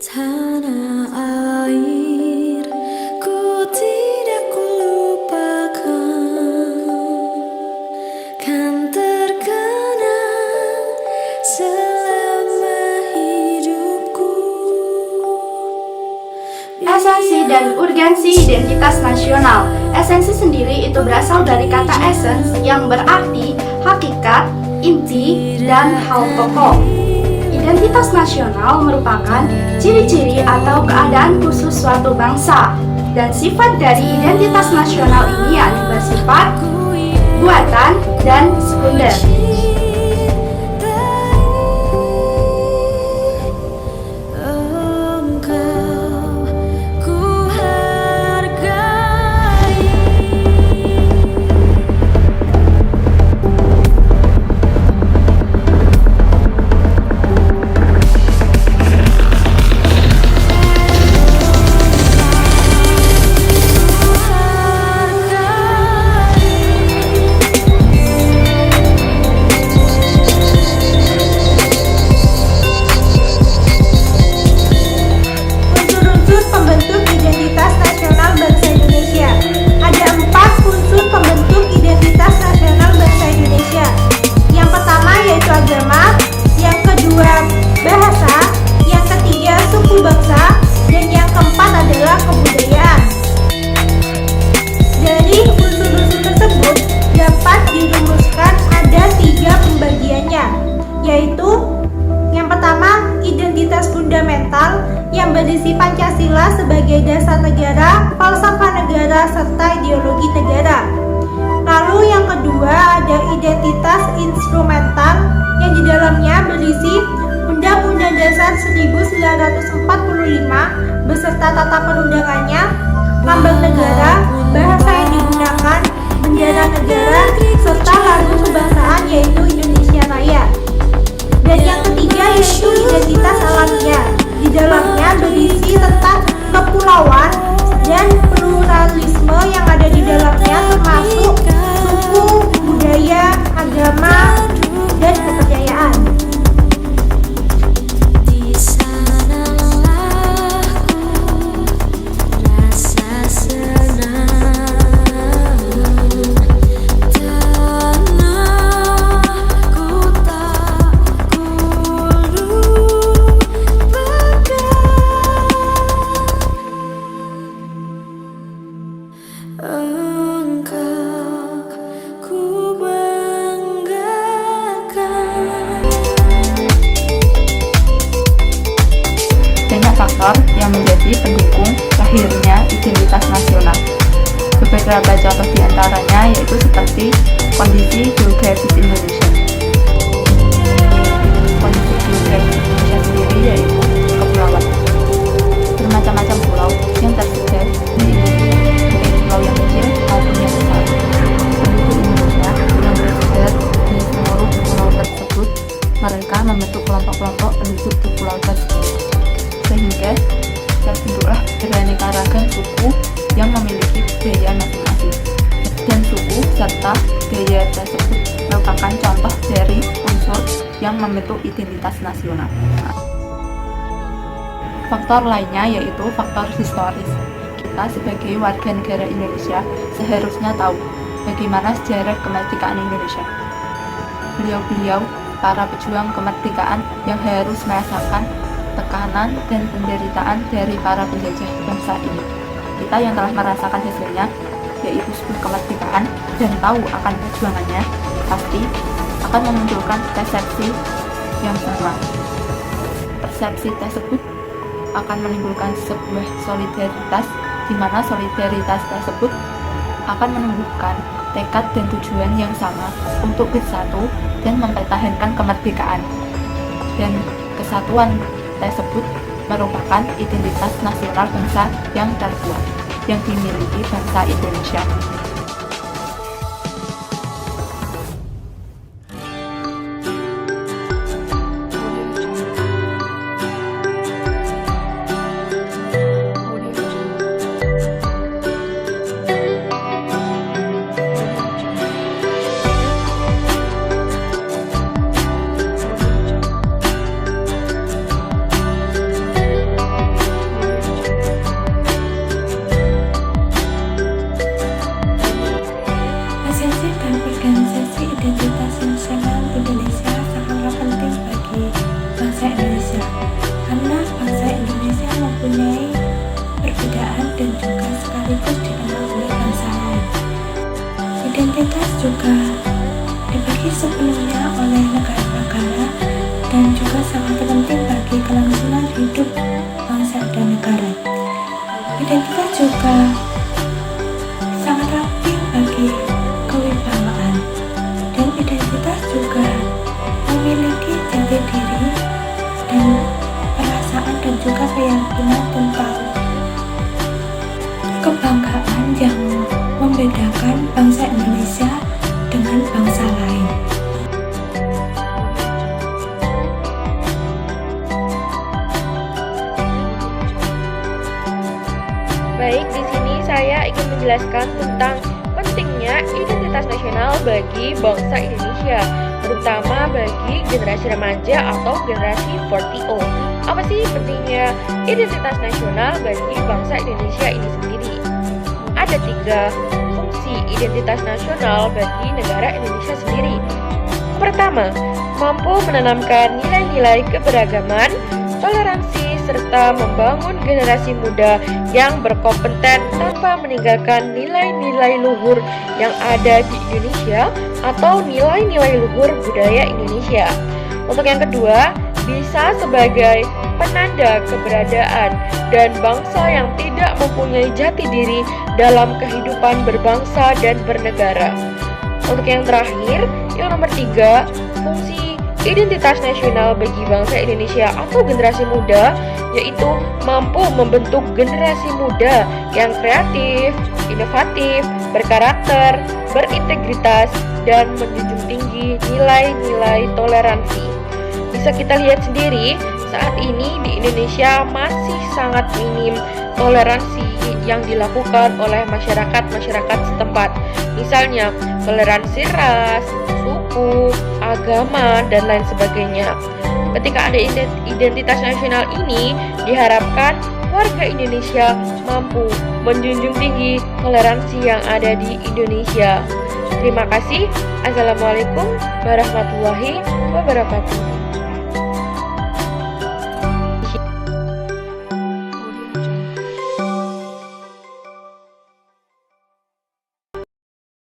Tanah air, ku tidak kulupakan, kan terkenang selama hidupku. Esensi dan urgensi identitas nasional. Esensi sendiri itu berasal dari kata essence yang berarti hakikat, inti, dan hal pokok. Identitas nasional merupakan ciri-ciri atau keadaan khusus suatu bangsa, dan sifat dari identitas nasional ini yakni bersifat buatan dan sekunder. Yaitu yang pertama, identitas fundamental yang berisi Pancasila sebagai dasar negara, falsafah negara, serta ideologi negara. Lalu yang kedua ada identitas instrumental yang di dalamnya berisi Undang-Undang Dasar 1945 beserta tata perundangannya, lambang negara, bahasa yang digunakan, bendera negara, serta lagu kebangsaan yaitu Indonesia Raya. Dan yang ketiga yaitu identitas alamnya. Di dalamnya berisi tentang kepulauan dan pluralisme yang ada di dalamnya, termasuk suku, budaya, agama, dan kepercayaan. Banyak faktor yang menjadi pendukung lahirnya identitas nasional. Beberapa contoh diantaranya yaitu seperti kondisi geografis Indonesia. Kondisi geografis Indonesia sendiri yaitu kepulauan. Bermacam-macam pulau yang tersebar di Indonesia, baik pulau yang kecil maupun yang besar. Penduduk Indonesia yang tersebar di seluruh pulau tersebut, mereka membentuk kelompok-kelompok penduduk di pulau tersebut, sehingga terbentuklah beraneka ragam suku yang memiliki budaya masing-masing, dan suku serta budaya tersebut merupakan contoh dari unsur yang membentuk identitas nasional. Faktor lainnya yaitu faktor historis. Kita sebagai warga negara Indonesia seharusnya tahu bagaimana sejarah kemerdekaan Indonesia. Beliau-beliau para pejuang kemerdekaan yang harus merasakan tekanan dan penderitaan dari para penjajah bangsa ini. Kita yang telah merasakan hasilnya, yaitu sebuah kemerdekaan, dan tahu akan perjuangannya, pasti akan memunculkan persepsi yang sama. Persepsi tersebut akan menimbulkan sebuah solidaritas, di mana solidaritas tersebut akan menumbuhkan tekad dan tujuan yang sama untuk bersatu dan mempertahankan kemerdekaan. Dan kesatuan tersebut merupakan identitas nasional bangsa yang terkuat yang dimiliki bangsa Indonesia. Identitas juga sangat penting bagi kewibawaan, dan identitas juga memiliki jati diri dan perasaan dan juga keyakinan tentang kebanggaan yang membedakan bangsa Indonesia dengan bangsa lain. Baik, di sini saya ingin menjelaskan tentang pentingnya identitas nasional bagi bangsa Indonesia, terutama bagi generasi remaja atau generasi 4.0. Apa sih pentingnya identitas nasional bagi bangsa Indonesia ini sendiri? Ada 3 fungsi identitas nasional bagi negara Indonesia sendiri. Pertama, mampu menanamkan nilai-nilai keberagaman, toleransi, serta membangun generasi muda yang berkompeten tanpa meninggalkan nilai-nilai luhur yang ada di Indonesia atau nilai-nilai luhur budaya Indonesia. Untuk yang kedua, bisa sebagai penanda keberadaan dan bangsa yang tidak mempunyai jati diri dalam kehidupan berbangsa dan bernegara. Untuk yang terakhir, yang nomor 3, fungsi identitas nasional bagi bangsa Indonesia atau generasi muda, yaitu mampu membentuk generasi muda yang kreatif, inovatif, berkarakter, berintegritas, dan menjunjung tinggi nilai-nilai toleransi. Bisa kita lihat sendiri, saat ini di Indonesia masih sangat minim toleransi yang dilakukan oleh masyarakat setempat. Misalnya, toleransi ras, suku, agama, dan lain sebagainya. Ketika ada identitas nasional ini, diharapkan warga Indonesia mampu menjunjung tinggi toleransi yang ada di Indonesia. Terima kasih. Assalamualaikum warahmatullahi wabarakatuh.